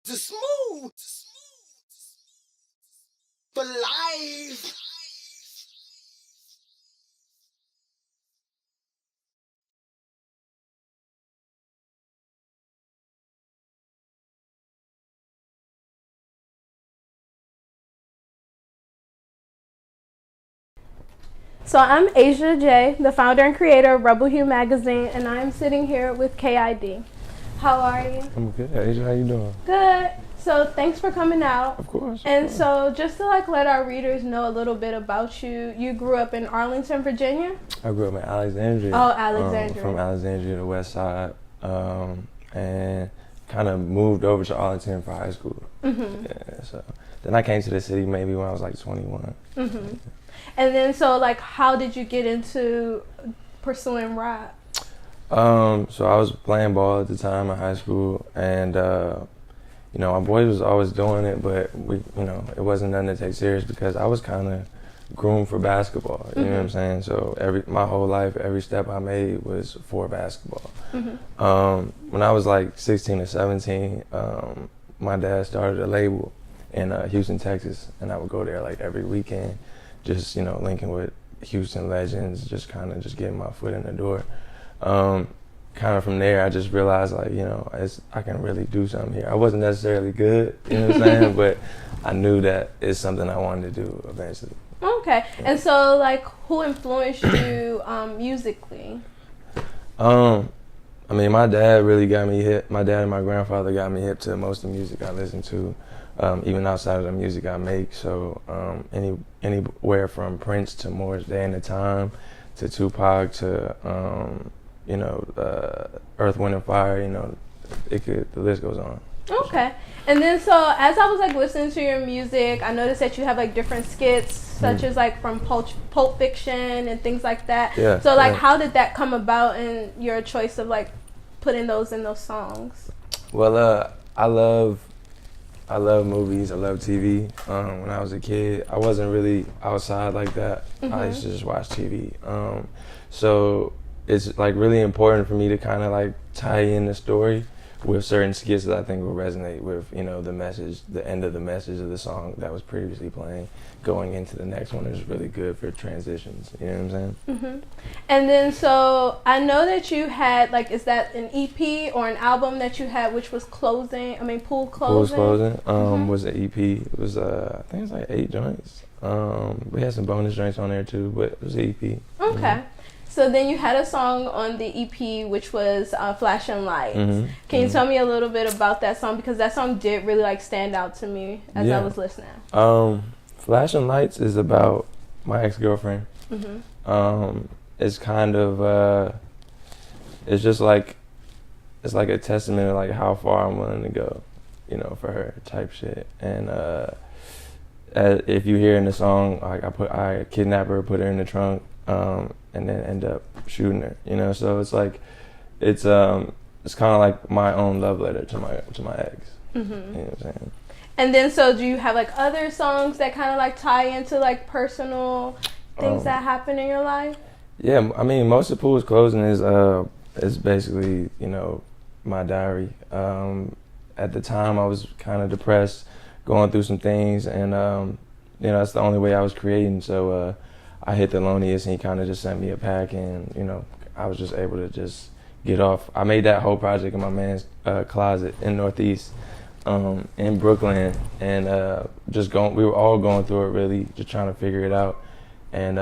The smooth for life. So I'm Asia J, the founder and creator of Rebel Hue magazine, and I'm sitting here with K.EYE.D. How are you? I'm good. Asia, how you doing? Good. So thanks for coming out. Of course. And so just to let our readers know a little bit about you, you grew up in Arlington, Virginia? I grew up in Alexandria. Oh, Alexandria. From Alexandria, the west side, and kind of moved over to Arlington for high school. Mm-hmm. Yeah, so then I came to the city maybe when I was like 21. Mm-hmm. And then so how did you get into pursuing rap? So I was playing ball at the time in high school, and my boys was always doing it, but it wasn't nothing to take serious because I was kind of groomed for basketball. You know what I'm saying? So my whole life, every step I made was for basketball. Mm-hmm. When I was like 16 or 17, my dad started a label in Houston, Texas, and I would go there like every weekend, just linking with Houston legends, just getting my foot in the door. Kind of from there, I just realized I can really do something here. I wasn't necessarily good, you know what I'm saying, but I knew that it's something I wanted to do eventually. Okay. Yeah. And so who influenced you musically? My dad really got me hip. My dad and my grandfather got me hip to most of the music I listen to, even outside of the music I make. So anywhere from Prince to Morris Day and the Time to Tupac to Earth, Wind and Fire, the list goes on. Okay. And then so as I was listening to your music, I noticed that you have different skits, such as from Pulp Fiction and things like that. Yeah. So how did that come about in your choice of putting those in those songs? Well, I love movies. I love TV. When I was a kid, I wasn't really outside like that. Mm-hmm. I used to just watch TV. So it's really important for me to kind of tie in the story with certain skits that I think will resonate with the message, the end of the message of the song that was previously playing, going into the next one is really good for transitions. You know what I'm saying? Mm-hmm. And then so I know that you had is that an EP or an album that you had which was Pool Closing? Pool Closing was an EP. It was I think it's 8 joints. We had some bonus joints on there too, but it was an EP. Okay. Mm-hmm. So then you had a song on the EP which was Flashing Lights. Mm-hmm. Can you tell me a little bit about that song, because that song did really stand out to me as I was listening. Flashing Lights is about my ex-girlfriend. Mm-hmm. It's kind of it's just it's like a testament of how far I'm willing to go, for her type shit. And if you hear in the song, I kidnap her, put her in the trunk, and then end up shooting her, so it's it's kind of like my own love letter to my ex. Mm-hmm. You know what I'm saying? And then so do you have other songs that kind of tie into personal things that happen in your life? Yeah, most of Pool's Closing is basically my diary. At the time I was kind of depressed, going through some things, and that's the only way I was creating. So I hit Thelonious, and he kind of just sent me a pack, and I was just able to just get off. I made that whole project in my man's closet in Northeast, in Brooklyn, and we were all going through it, really just trying to figure it out, and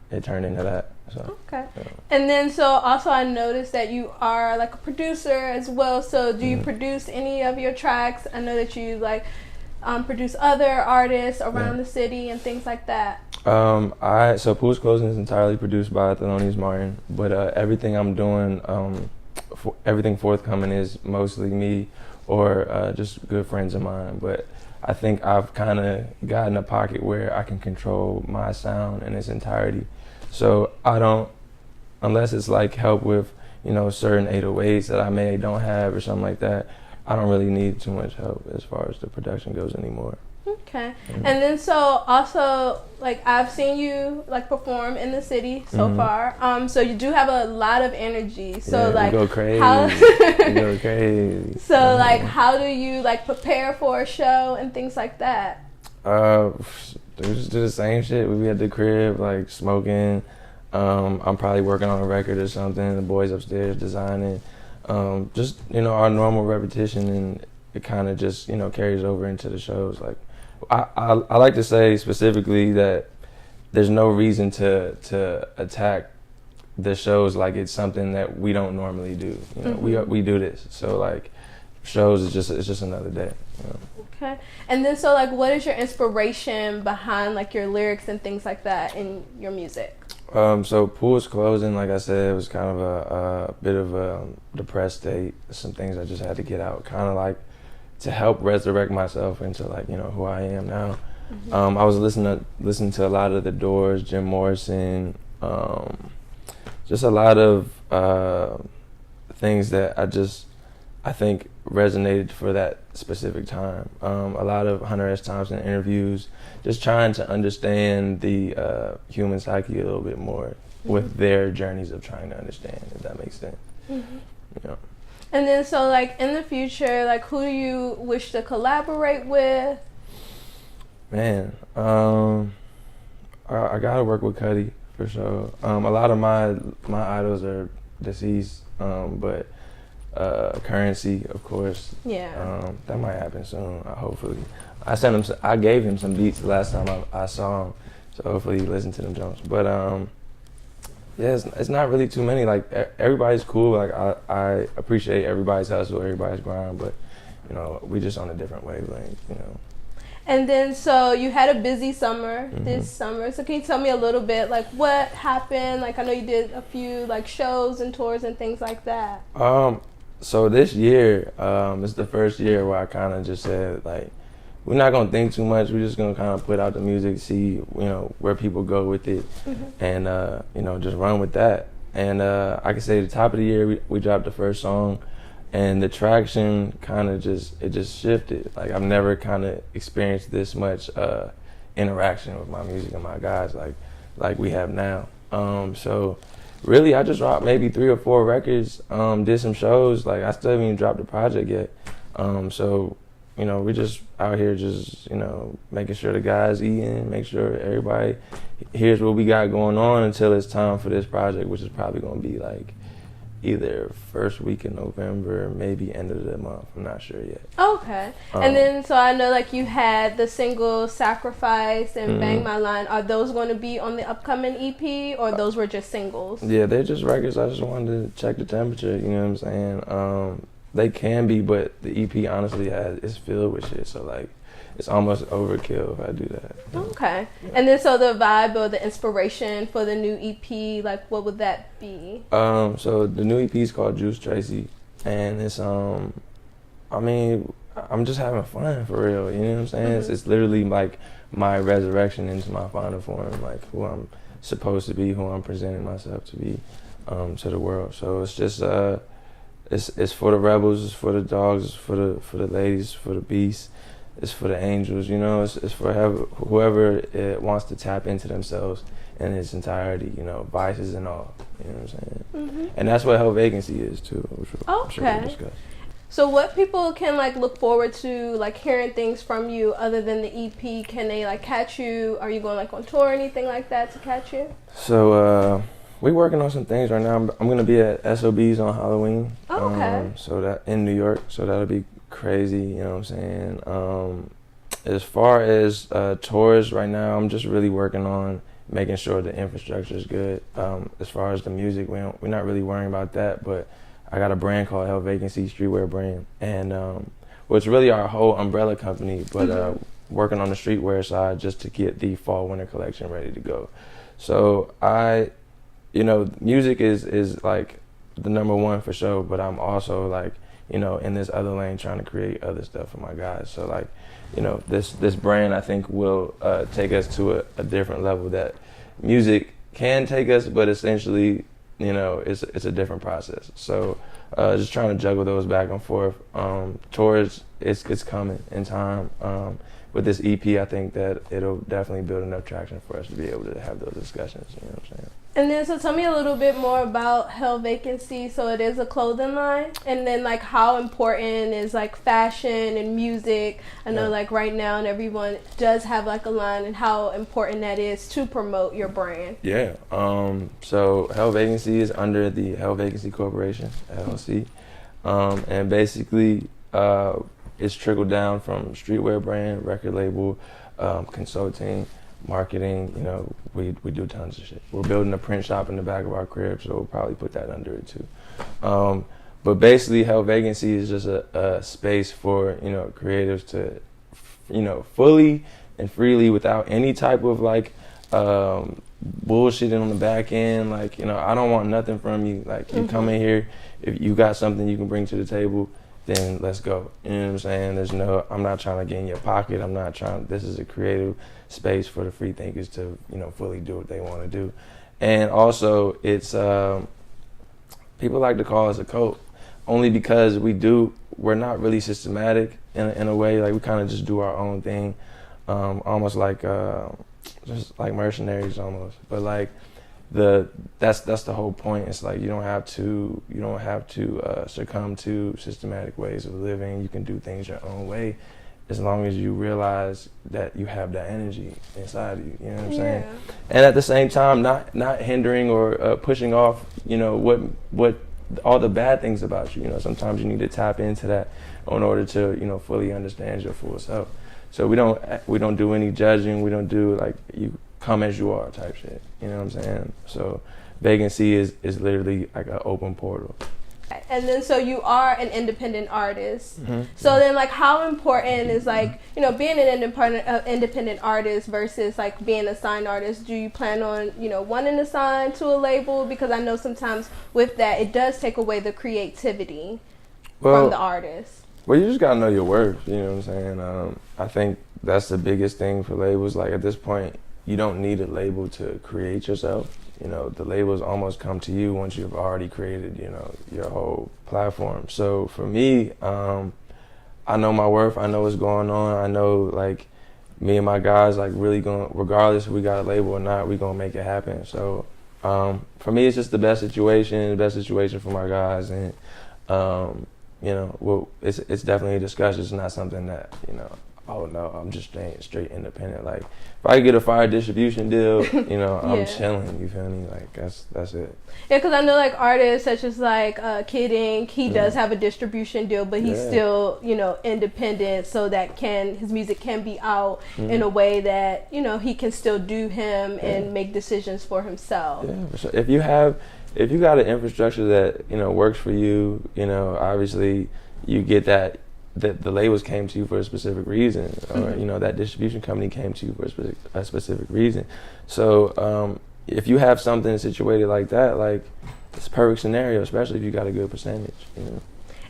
it turned into that. So, okay. Yeah. And then so also I noticed that you are a producer as well. So do you produce any of your tracks? I know that you produce other artists around the city and things like that. So Pool's Closing is entirely produced by Thelonious Martin, but everything I'm doing, everything forthcoming is mostly me or just good friends of mine. But I think I've kind of gotten a pocket where I can control my sound in its entirety. So I don't, unless it's help with certain 808s that I don't have or something like that, I don't really need too much help as far as the production goes anymore. Okay. And then so also, like, I've seen you like perform in the city so far. So you do have a lot of energy. So like, we go crazy. how We go crazy. So like, how do you like prepare for a show and things like that? We just do the same shit. We be at the crib, like smoking. I'm probably working on a record or something. The boys upstairs designing. Just, you know, our normal repetition, and it kind of just, you know, carries over into the shows. Like, I like to say specifically that there's no reason to attack the shows like it's something that we don't normally do. You know, we do this. So like, shows is just another day. You know? Okay. And then so like, what is your inspiration behind like your lyrics and things like that in your music? So Pool's closing, like I said, it was kind of a bit of a depressed state. Some things I just had to get out, kind of like to help resurrect myself into like, you know, who I am now. I was listening to a lot of The Doors, Jim Morrison, just a lot of things that I think resonated for that specific time. A lot of Hunter S. Thompson interviews, just trying to understand the human psyche a little bit more with their journeys of trying to understand, if that makes sense. You know. And then so like in the future, like who do you wish to collaborate with? Man, I gotta work with K.EYE for sure. A lot of my idols are deceased, but Currency, of course. Yeah. That might happen soon. Hopefully, I gave him some beats the last time I saw him, so hopefully he listened to them Jones. But yeah, it's not really too many. Like everybody's cool. Like I appreciate everybody's hustle, everybody's grind, but you know, we just on a different wavelength. You know. And then so you had a busy summer this summer. So can you tell me a little bit like what happened? Like I know you did a few like shows and tours and things like that. So this year, it's the first year where I kind of just said, like, we're not going to think too much. We're just going to kind of put out the music, see, you know, where people go with it, and, you know, just run with that. And I can say the top of the year, we dropped the first song, and the traction kind of just shifted. Like, I've never kind of experienced this much interaction with my music and my guys like we have now. So really, I just dropped maybe 3 or 4 records, did some shows. Like, I still haven't even dropped the project yet. So, you know, we just out here just, you know, making sure the guys eating, make sure everybody hears what we got going on until it's time for this project, which is probably going to be like either first week in November, maybe end of the month. I'm not sure yet. Okay. And then, so I know like you had the single Sacrifice and Bang My Line. Are those going to be on the upcoming EP, or those were just singles? Yeah, they're just records. I just wanted to check the temperature, you know what I'm saying? They can be, but the EP honestly is filled with shit. So like, it's almost overkill if I do that. Okay. Yeah. And then so the vibe or the inspiration for the new EP, like what would that be? So the new EP is called Juice Tracy, and it's I mean, I'm just having fun for real. You know what I'm saying? It's literally like my resurrection into my final form, like who I'm supposed to be, who I'm presenting myself to be to the world. So it's just it's for the rebels, it's for the dogs, it's for the ladies, for the beasts. It's for the angels, you know. It's for whoever wants to tap into themselves in its entirety, you know, vices and all. You know what I'm saying? And that's what Hellvacey is too. Which I'm sure we'll discuss. So what people can like look forward to, like hearing things from you other than the EP? Can they like catch you? Are you going like on tour or anything like that to catch you? So we're working on some things right now. I'm gonna be at SOBs on Halloween. Oh, okay. So that in New York. So that'll be crazy, you know what I'm saying? As far as tours right now, I'm just really working on making sure the infrastructure is good. As far as the music, we're not really worrying about that, but I got a brand called Hellvacey streetwear brand, and well, it's really our whole umbrella company, but working on the streetwear side just to get the fall winter collection ready to go. So you know, music is like the #1 for sure, but I'm also like, you know, in this other lane trying to create other stuff for my guys. So like, you know, this brand I think will take us to a different level that music can take us, but essentially, you know, it's a different process. So just trying to juggle those back and forth. Towards it's coming in time. With this EP, I think that it'll definitely build enough traction for us to be able to have those discussions. You know what I'm saying? And then, so tell me a little bit more about Hellvacey. So it is a clothing line, and then like how important is like fashion and music? I know like right now, and everyone does have like a line, and how important that is to promote your brand. Yeah. So Hellvacey is under the Hellvacey Corporation LLC, and basically it's trickled down from streetwear brand, record label, consulting, marketing. You know, we do tons of shit. We're building a print shop in the back of our crib, so we'll probably put that under it too. But basically, Hellvacey is just a space for, you know, creatives to, you know, fully and freely, without any type of like bullshitting on the back end. Like, you know, I don't want nothing from you. Like, you come in here, if you got something you can bring to the table, then let's go. You know what I'm saying? I'm not trying to get in your pocket. This is a creative space for the free thinkers to, you know, fully do what they want to do. And also, it's, people like to call us a cult, only because we're not really systematic in a way. Like, we kind of just do our own thing, almost like, just like mercenaries almost. But like, that's the whole point. It's like you don't have to succumb to systematic ways of living. You can do things your own way, as long as you realize that you have that energy inside of you. You know what I'm saying? And at the same time, not hindering or pushing off, you know, what all the bad things about you. You know, sometimes you need to tap into that in order to, you know, fully understand your full self. So we don't do any judging. We don't do like you come as you are type shit. You know what I'm saying? So Vacancy is literally like an open portal. And then, so you are an independent artist. So then, like, how important is, like, you know, being an independent artist versus, like, being a signed artist? Do you plan on, you know, wanting to sign to a label? Because I know sometimes with that, it does take away the creativity from the artist. Well, you just gotta know your worth. You know what I'm saying? I think that's the biggest thing for labels. Like, at this point, you don't need a label to create yourself. You know, the labels almost come to you once you've already created, you know, your whole platform. So for me, I know my worth. I know what's going on. I know, like, me and my guys, like, really going, regardless if we got a label or not, we gonna make it happen. So for me, it's just the best situation for my guys. And, you know, well, it's definitely a discussion. It's not something that, you know, oh no, I'm just staying straight independent. Like, if I get a fire distribution deal, you know, I'm chilling. You feel me? Like, that's it. Yeah, because I know, like, artists such as, like, K.EYE.D, he does have a distribution deal, but he's still, you know, independent, so that his music can be out in a way that, you know, he can still do him and make decisions for himself. Yeah, for sure. If you got an infrastructure that, you know, works for you, you know, obviously you get that the labels came to you for a specific reason, or, you know, that distribution company came to you for a specific reason. So if you have something situated like that, like, it's a perfect scenario, especially if you got a good percentage, you know.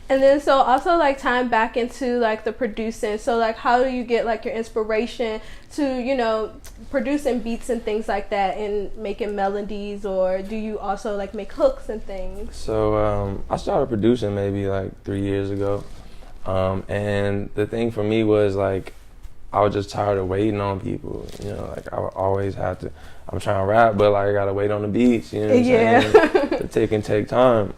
And then, so also, like, tying back into, like, the producing, so, like, how do you get, like, your inspiration to, you know, producing beats and things like that and making melodies, or do you also, like, make hooks and things? So I started producing maybe like 3 years ago. And the thing for me was, like, I was just tired of waiting on people. You know, like, I would always have to, I'm trying to rap, but, like, I gotta wait on the beats, you know what I'm saying? To take time.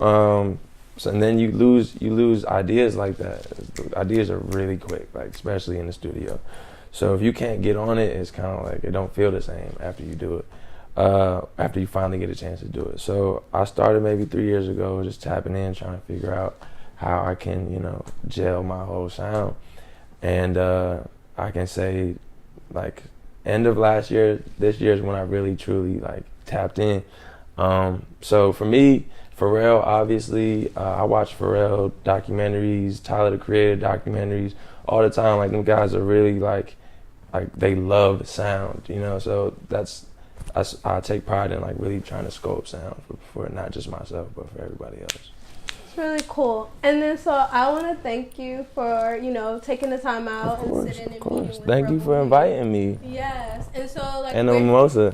So, and then you lose ideas like that. Ideas are really quick, like, especially in the studio. So if you can't get on it, it's kind of like, it don't feel the same after you do it. After you finally get a chance to do it. So I started maybe 3 years ago, just tapping in, trying to figure out how I can, you know, gel my whole sound. And I can say, like, end of last year, this year is when I really truly, like, tapped in. So for me, Pharrell, obviously, I watch Pharrell documentaries, Tyler the Creator documentaries all the time. Like, them guys are really, like they love sound, you know. So I take pride in, like, really trying to sculpt sound for not just myself, but for everybody else. It's really cool. And then, so I want to thank you for, you know, taking the time out and sitting and meeting with Thank you for inviting me. Yes. And so, like, and a mimosa.